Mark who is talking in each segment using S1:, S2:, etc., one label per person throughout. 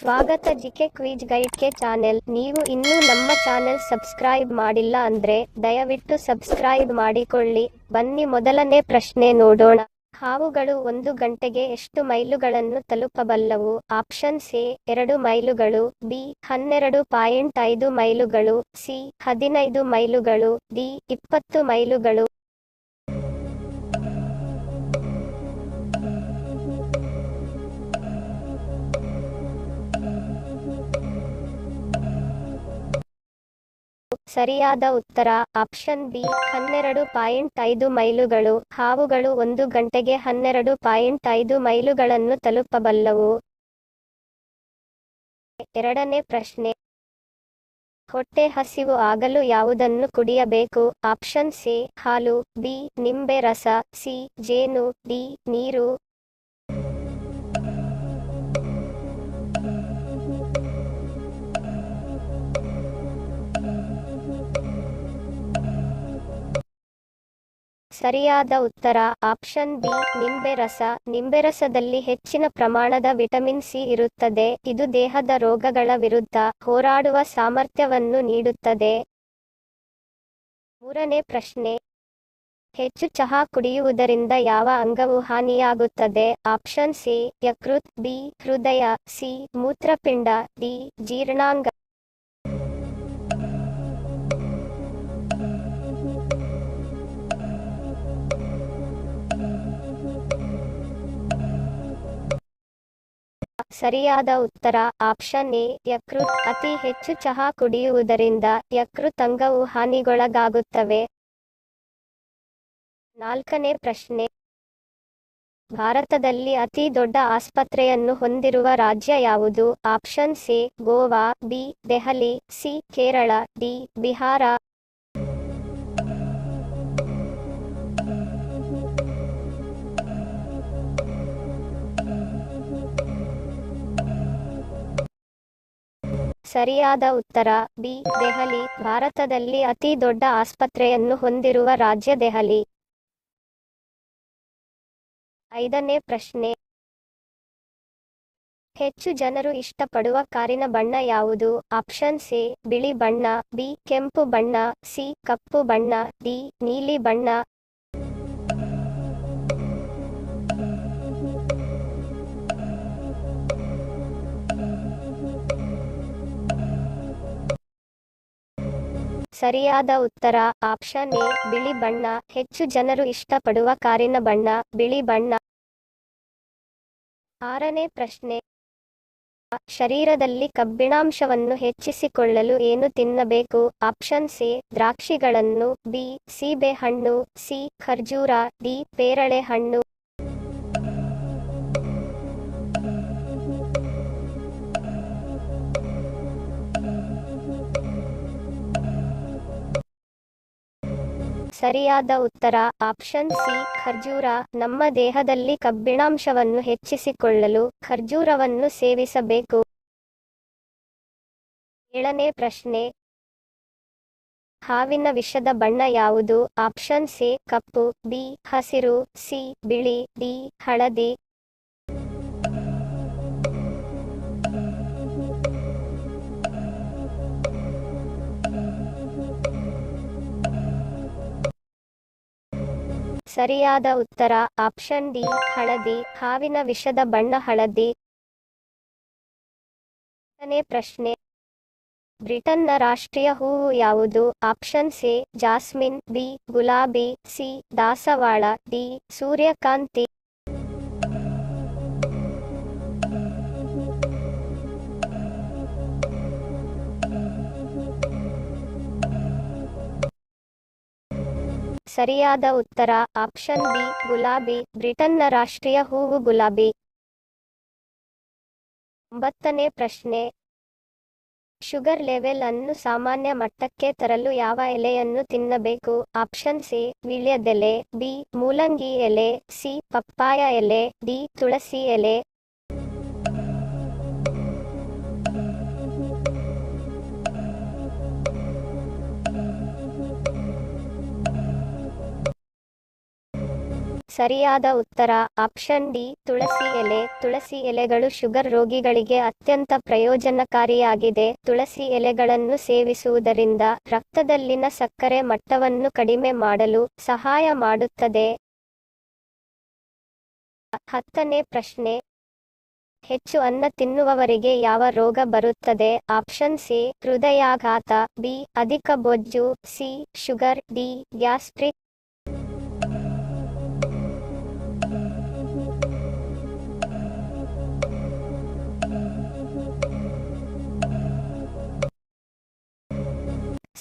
S1: ಸ್ವಾಗತ GK quiz guide ಕೆ channel. ನೀವು ಇನ್ನೂ ನಮ್ಮ ಚಾನೆಲ್ ಸಬ್ಸ್ಕ್ರೈಬ್ ಮಾಡಿಲ್ಲ ಅಂದ್ರೆ ದಯವಿಟ್ಟು ಸಬ್ಸ್ಕ್ರೈಬ್ ಮಾಡಿಕೊಳ್ಳಿ. ಬನ್ನಿ ಮೊದಲನೇ ಪ್ರಶ್ನೆ ನೋಡೋಣ. ಹಾವುಗಳು 1 ಗಂಟೆಗೆ ಎಷ್ಟು ಮೈಲುಗಳನ್ನು ತಲುಪಬಲ್ಲವು? ಆಪ್ಷನ್ಸ್ ಎ 2 ಮೈಲುಗಳು, ಬಿ 12.5 ಮೈಲುಗಳು, ಸಿ 15 ಮೈಲುಗಳು, ಡಿ 20 ಮೈಲುಗಳು. ಸರಿಯಾದ ಉತ್ತರ ಆಪ್ಷನ್ ಬಿ 12.5 ಮೈಲುಗಳು. ಹಾವುಗಳು 1 ಗಂಟೆಗೆ 12.5 ಮೈಲುಗಳನ್ನು ತಲುಪಬಲ್ಲವು. ಎರಡನೇ ಪ್ರಶ್ನೆ. ಹೊಟ್ಟೆ ಹಸಿವು ಆಗಲು ಯಾವುದನ್ನು ಕುಡಿಯಬೇಕು? ಆಪ್ಷನ್ಸ್ ಎ ಹಾಲು, ಬಿ ನಿಂಬೆ ರಸ, ಸಿ ಜೇನು, ಡಿ ನೀರು. ಸರಿಯಾದ ಉತ್ತರ ಆಪ್ಷನ್ ಬಿ ನಿಂಬೆ ರಸ. ನಿಂಬೆರಸದಲ್ಲಿ ಹೆಚ್ಚಿನ ಪ್ರಮಾಣದ ವಿಟಮಿನ್ ಸಿ ಇರುತ್ತದೆ. ಇದು ದೇಹದ ರೋಗಗಳ ವಿರುದ್ಧ ಹೋರಾಡುವ ಸಾಮರ್ಥ್ಯವನ್ನು ನೀಡುತ್ತದೆ. ಮೂರನೇ ಪ್ರಶ್ನೆ. ಹೆಚ್ಚು ಚಹಾ ಕುಡಿಯುವುದರಿಂದ ಯಾವ ಅಂಗವು ಹಾನಿಯಾಗುತ್ತದೆ? ಆಪ್ಷನ್ಸ್ ಎ ಯಕೃತ್, ಬಿ ಹೃದಯ, ಸಿ ಮೂತ್ರಪಿಂಡ, ಡಿ ಜೀರ್ಣಾಂಗ. ಸರಿಯಾದ ಉತ್ತರ ಆಪ್ಷನ್ ಎ ಯಕೃತ್. ಅತಿ ಹೆಚ್ಚು ಚಹಾ ಕುಡಿಯುವುದರಿಂದ ಯಕೃತ್ ಅಂಗವು ಹಾನಿಗೊಳಗಾಗುತ್ತವೆ. ನಾಲ್ಕನೇ ಪ್ರಶ್ನೆ. ಭಾರತದಲ್ಲಿ ಅತಿ ದೊಡ್ಡ ಆಸ್ಪತ್ರೆಯನ್ನು ಹೊಂದಿರುವ ರಾಜ್ಯ ಯಾವುದು? Options A Goa, B Delhi, C Kerala, D Bihar. ಸರಿಯಾದ ಉತ್ತರ ಬಿ ದೆಹಲಿ. ಭಾರತದಲ್ಲಿ ಅತಿ ದೊಡ್ಡ ಆಸ್ಪತ್ರೆಯನ್ನು ಹೊಂದಿರುವ ರಾಜ್ಯ ದೆಹಲಿ. ಐದನೇ ಪ್ರಶ್ನೆ. ಹೆಚ್ಚು ಜನರು ಇಷ್ಟಪಡುವ ಕಾರಿನ ಬಣ್ಣ ಯಾವುದು? ಆಪ್ಷನ್ಸ್ ಎ ಬಿಳಿ ಬಣ್ಣ, ಬಿ ಕೆಂಪು ಬಣ್ಣ, ಸಿ ಕಪ್ಪು ಬಣ್ಣ, ಡಿ ನೀಲಿ ಬಣ್ಣ. ಸರಿಯಾದ ಉತ್ತರ ಆಪ್ಷನ್ ಎ ಬಿಳಿ ಬಣ್ಣ. ಹೆಚ್ಚು ಜನರು ಇಷ್ಟಪಡುವ ಕಾರಿನ ಬಣ್ಣ ಬಿಳಿ ಬಣ್ಣ. ಆರನೇ ಪ್ರಶ್ನೆ. ಶರೀರದಲ್ಲಿ ಕಬ್ಬಿಣಾಂಶವನ್ನು ಹೆಚ್ಚಿಸಿಕೊಳ್ಳಲು ಏನು ತಿನ್ನಬೇಕು? ಆಪ್ಷನ್ಸ್ ಎ ದ್ರಾಕ್ಷಿಗಳನ್ನು, ಬಿ ಸೀಬೆ ಹಣ್ಣು, ಸಿ ಖರ್ಜೂರ, ಡಿ ಪೇರಳೆ ಹಣ್ಣು. ಸರಿಯಾದ ಉತ್ತರ ಆಪ್ಷನ್ ಸಿ ಖರ್ಜೂರ. ನಮ್ಮ ದೇಹದಲ್ಲಿ ಕಬ್ಬಿಣಾಂಶವನ್ನು ಹೆಚ್ಚಿಸಿಕೊಳ್ಳಲು ಖರ್ಜೂರವನ್ನು ಸೇವಿಸಬೇಕು. ಏಳನೇ ಪ್ರಶ್ನೆ. ಹಾವಿನ ವಿಷದ ಬಣ್ಣ ಯಾವುದು? ಆಪ್ಷನ್ಸ್ ಎ ಕಪ್ಪು, ಬಿ ಹಸಿರು, ಸಿ ಬಿಳಿ, ಡಿ ಹಳದಿ. ಸರಿಯಾದ ಉತ್ತರ ಆಪ್ಷನ್ ಡಿ ಹಳದಿ. ಹಾವಿನ ವಿಷದ ಬಣ್ಣ ಹಳದಿ. ಎಂಟನೇ ಪ್ರಶ್ನೆ. ಬ್ರಿಟನ್ನ ರಾಷ್ಟ್ರೀಯ ಹೂವು ಯಾವುದು? ಆಪ್ಷನ್ಸ್ ಎ ಜಾಸ್ಮಿನ್, ಬಿ ಗುಲಾಬಿ, ಸಿ ದಾಸವಾಳ, ಡಿ ಸೂರ್ಯಕಾಂತಿ. ಸರಿಯಾದ ಉತ್ತರ ಆಪ್ಷನ್ ಬಿ ಗುಲಾಬಿ. ಬ್ರಿಟನ್ನ ರಾಷ್ಟ್ರೀಯ ಹೂವು ಗುಲಾಬಿ. 9ನೇ ಪ್ರಶ್ನೆ. ಶುಗರ್ ಲೆವೆಲ್ ಅನ್ನು ಸಾಮಾನ್ಯ ಮಟ್ಟಕ್ಕೆ ತರಲು ಯಾವ ಎಲೆಯನ್ನು ತಿನ್ನಬೇಕು? ಆಪ್ಷನ್ಸ್ ಎ ವೀಳ್ಯದೆಲೆ, ಬಿ ಮೂಲಂಗಿ ಎಲೆ, ಸಿ ಪಪ್ಪಾಯ ಎಲೆ, ಡಿ ತುಳಸಿ ಎಲೆ. ಸರಿಯಾದ ಉತ್ತರ ಆಪ್ಷನ್ ಡಿ ತುಳಸಿ ಎಲೆ. ತುಳಸಿ ಎಲೆಗಳು ಶುಗರ್ ರೋಗಿಗಳಿಗೆ ಅತ್ಯಂತ ಪ್ರಯೋಜನಕಾರಿಯಾಗಿದೆ. ತುಳಸಿ ಎಲೆಗಳನ್ನು ಸೇವಿಸುವುದರಿಂದ ರಕ್ತದಲ್ಲಿನ ಸಕ್ಕರೆ ಮಟ್ಟವನ್ನು ಕಡಿಮೆ ಮಾಡಲು ಸಹಾಯ ಮಾಡುತ್ತದೆ. 10ನೇ ಪ್ರಶ್ನೆ, ಹೆಚ್ಚು ಅನ್ನ ತಿನ್ನುವವರಿಗೆ ಯಾವ ರೋಗ ಬರುತ್ತದೆ? ಆಪ್ಷನ್ ಸಿ ಹೃದಯಾಘಾತ, ಬಿ ಅಧಿಕ ಬೊಜ್ಜು, ಸಿ ಶುಗರ್, ಡಿ ಗ್ಯಾಸ್ಟ್ರಿಕ್.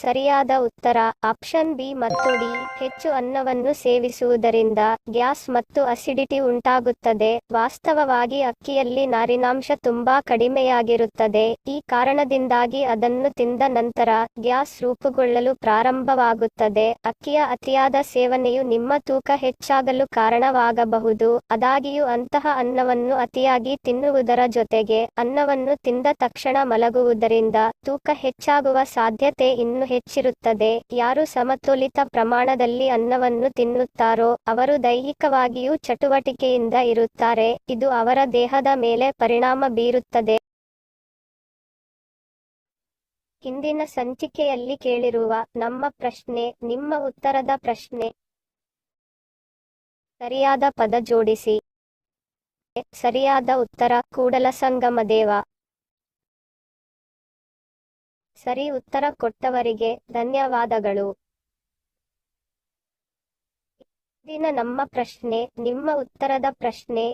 S1: ಸರಿಯಾದ ಉತ್ತರ ಆಪ್ಷನ್ ಬಿ ಮತ್ತು ಡಿ. ಹೆಚ್ಚು ಅನ್ನವನ್ನು ಸೇವಿಸುವುದರಿಂದ ಗ್ಯಾಸ್ ಮತ್ತು ಅಸಿಡಿಟಿ ಉಂಟಾಗುತ್ತದೆ. ವಾಸ್ತವವಾಗಿ ಅಕ್ಕಿಯಲ್ಲಿ ನಾರಿನಾಂಶ ತುಂಬಾ ಕಡಿಮೆಯಾಗಿರುತ್ತದೆ. ಈ ಕಾರಣದಿಂದಾಗಿ ಅದನ್ನು ತಿಂದ ನಂತರ ಗ್ಯಾಸ್ ರೂಪುಗೊಳ್ಳಲು ಪ್ರಾರಂಭವಾಗುತ್ತದೆ. ಅಕ್ಕಿಯ ಅತಿಯಾದ ಸೇವನೆಯು ನಿಮ್ಮ ತೂಕ ಹೆಚ್ಚಾಗಲು ಕಾರಣವಾಗಬಹುದು. ಆದಾಗ್ಯೂ ಅಂತಹ ಅನ್ನವನ್ನು ಅತಿಯಾಗಿ ತಿನ್ನುವುದರ ಜೊತೆಗೆ ಅನ್ನವನ್ನು ತಿಂದ ತಕ್ಷಣ ಮಲಗುವುದರಿಂದ ತೂಕ ಹೆಚ್ಚಾಗುವ ಸಾಧ್ಯತೆ ಇನ್ನೂ ಹೆಚ್ಚಿರುತ್ತದೆ. ಯಾರು ಸಮತೋಲಿತ ಪ್ರಮಾಣದಲ್ಲಿ ಅನ್ನವನ್ನು ತಿನ್ನುತ್ತಾರೋ ಅವರು ದೈಹಿಕವಾಗಿಯೂ ಚಟುವಟಿಕೆಯಿಂದ ಇರುತ್ತಾರೆ. ಇದು ಅವರ ದೇಹದ ಮೇಲೆ ಪರಿಣಾಮ ಬೀರುತ್ತದೆ. ಹಿಂದಿನ ಸಂಚಿಕೆಯಲ್ಲಿ ಕೇಳಿರುವ ನಮ್ಮ ಪ್ರಶ್ನೆ ನಿಮ್ಮ ಉತ್ತರದ ಪ್ರಶ್ನೆ. ಸರಿಯಾದ ಪದ ಜೋಡಿಸಿ. ಸರಿಯಾದ ಉತ್ತರ ಕೂಡಲಸಂಗಮದೇವ. ಸರಿ ಉತ್ತರ ಕೊಟ್ಟವರಿಗೆ ಧನ್ಯವಾದಗಳು. ಇಂದಿನ ನಮ್ಮ ಪ್ರಶ್ನೆ ನಿಮ್ಮ ಉತ್ತರದ ಪ್ರಶ್ನೆ.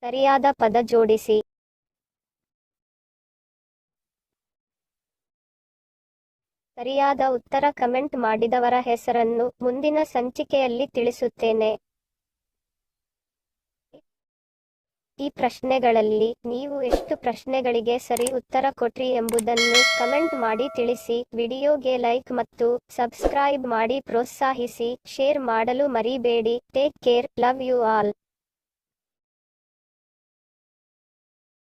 S1: ಸರಿಯಾದ ಪದ ಜೋಡಿಸಿ. ಸರಿಯಾದ ಉತ್ತರ ಕಮೆಂಟ್ ಮಾಡಿದವರ ಹೆಸರನ್ನು ಮುಂದಿನ ಸಂಚಿಕೆಯಲ್ಲಿ ತಿಳಿಸುತ್ತೇನೆ. ಈ ಪ್ರಶ್ನೆಗಳಲ್ಲಿ ನೀವು ಎಷ್ಟು ಪ್ರಶ್ನೆಗಳಿಗೆ ಸರಿ ಉತ್ತರ ಕೊಟ್ರಿ ಎಂಬುದನ್ನು ಕಮೆಂಟ್ ಮಾಡಿ ತಿಳಿಸಿ. ವಿಡಿಯೋಗೆ ಲೈಕ್ ಮತ್ತು ಸಬ್ಸ್ಕ್ರೈಬ್ ಮಾಡಿ ಪ್ರೋತ್ಸಾಹಿಸಿ. ಶೇರ್ ಮಾಡಲು ಮರಿಬೇಡಿ. Take care. Love you all.